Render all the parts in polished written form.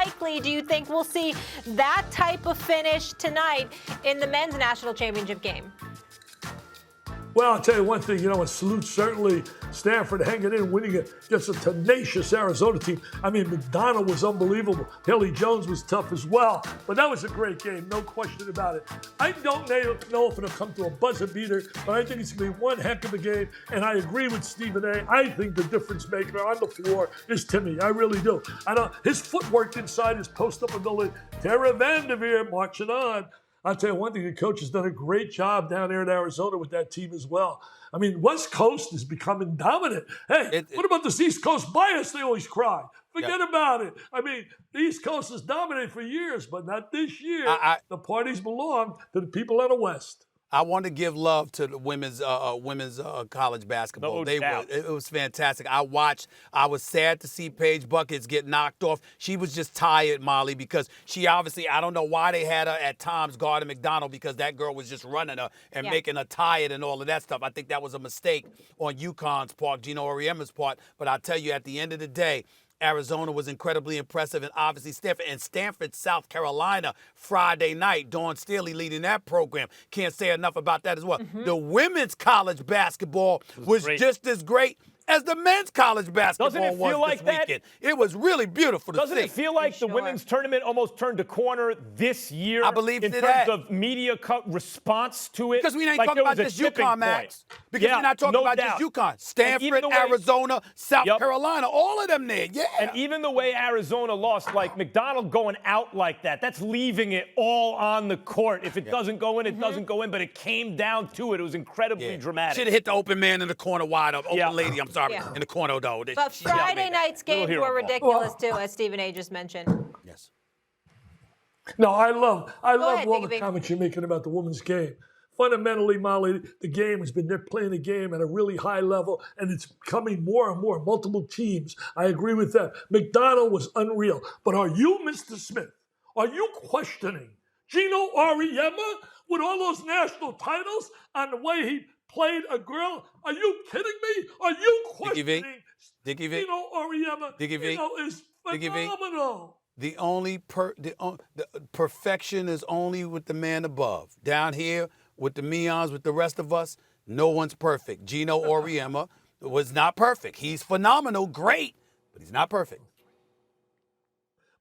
likely do you think we'll see that type of finish tonight in the men's national championship game? Well, I'll tell you one thing, a salute certainly Stanford hanging in, winning against a tenacious Arizona team. I mean, McDonald was unbelievable. Haley Jones was tough as well. But that was a great game, no question about it. I don't know if it'll come to a buzzer beater, but I think it's going to be one heck of a game. And I agree with Stephen A. I think the difference maker on the floor is Timmy. I really do. His footwork inside his post-up ability. Tara Vanderveer marching on. I'll tell you one thing, the coach has done a great job down there in Arizona with that team as well. I mean, West Coast is becoming dominant. Hey, what about this East Coast bias? They always cry. Forget about it. I mean, the East Coast has dominated for years, but not this year. The parties belong to the people out of West. I want to give love to the women's college basketball. It was fantastic. I was sad to see Paige Bueckers get knocked off. She was just tired, Molly, because she obviously, I don't know why they had her at times guarding McDonald, because that girl was just running her and making her tired and all of that stuff. I think that was a mistake on UConn's part, Gino Auriemma's part. But I'll tell you, at the end of the day, Arizona was incredibly impressive, and obviously Stanford, South Carolina, Friday night. Dawn Staley leading that program. Can't say enough about that as well. The women's college basketball was just as great as the men's college basketball was this weekend. It was really beautiful to see. Doesn't it feel like the women's tournament almost turned a corner this year? I believe in terms of media response to it? Because we ain't talking about just UConn, Max. Because we're not talking about just UConn. Stanford, Arizona, South Carolina, all of them there. Yeah. And even the way Arizona lost, like McDonald going out like that, that's leaving it all on the court. If it doesn't go in, it doesn't go in. But it came down to it. It was incredibly dramatic. Should have hit the open man in the corner wide up. Open lady, I'm sorry, in the corner, though. But Friday night's games were ridiculous, too, as Stephen A. just mentioned. Yes. No, I love all the comments you're making about the women's game. Fundamentally, Molly, the game has been, they're playing the game at a really high level, and it's becoming more and more multiple teams. I agree with that. McDonald was unreal. But are you, Mr. Smith, are you questioning Gino Auriemma with all those national titles on the way he played a girl? Are you kidding me? Are you questioning Dickie V? Gino Auriemma? Dickie V? Is phenomenal. The perfection is only with the man above. Down here, with the Meons, with the rest of us, no one's perfect. Gino Auriemma was not perfect. He's phenomenal, great, but he's not perfect.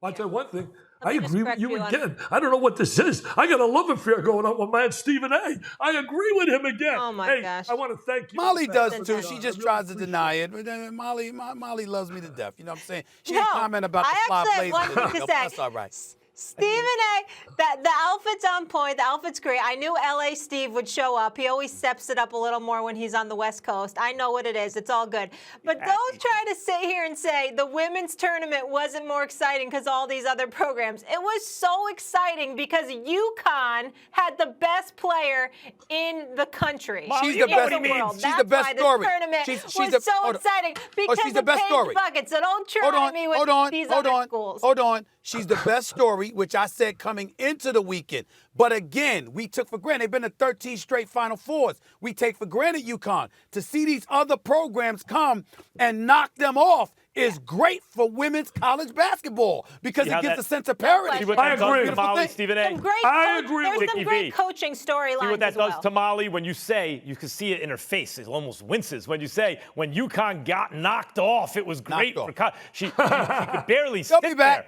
I'll tell you one thing. I agree with you again. I don't know what this is. I got a love affair going on with man Stephen A. I agree with him again. Oh, my gosh. I want to thank you. Molly does, too. She just tries to deny it. Molly loves me to death. You know what I'm saying? She didn't comment about the fly plays. That's all right. Stephen A., the outfit's on point. The outfit's great. I knew L.A. Steve would show up. He always steps it up a little more when he's on the West Coast. I know what it is. It's all good. But don't try to sit here and say the women's tournament wasn't more exciting because all these other programs. It was so exciting because UConn had the best player in the country. She's the best. She's the best story. She's was so exciting because she's the best story. Buckets. So don't try me with these other schools. Hold on. She's the best story, which I said coming into the weekend. But again, we took for granted. They've been to 13 straight Final Fours. We take for granted UConn. To see these other programs come and knock them off is great for women's college basketball because it gives a sense of parity. I agree. Molly, Stephen A. I agree with There's some great coaching storylines. See what that does to Molly when you say, you can see it in her face. It almost winces when you say, when UConn got knocked off, it was great. She could barely sit there.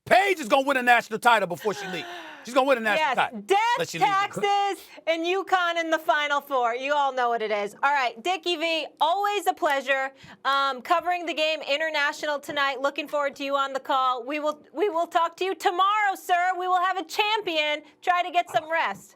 Paige is going to win a national title before she leaves. She's going to win a national title. Death, taxes, and UConn in the Final Four. You all know what it is. All right, Dickie V, always a pleasure covering the game international tonight. Looking forward to you on the call. We will talk to you tomorrow, sir. We will have a champion. Try to get some rest.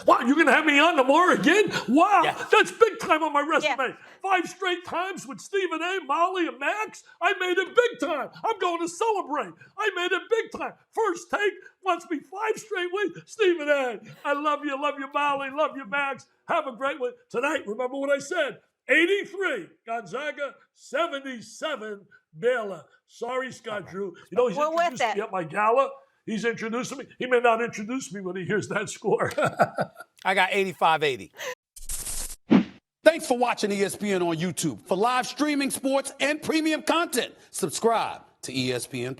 Wow, you're going to have me on tomorrow again? Wow, that's big time on my resume. 5 straight times with Stephen A., Molly, and Max. I made it big time. I'm going to celebrate. I made it big time. First take wants me 5 straight weeks. Stephen A., I love you, Molly, love you, Max. Have a great one. Tonight, remember what I said, 83, Gonzaga, 77, Baylor. Sorry, Scott Drew. You know, he's introduced me at my gala. He's introducing me. He may not introduce me when he hears that score. I got 85-80. Thanks for watching ESPN on YouTube. For live streaming, sports, and premium content, subscribe to ESPN+.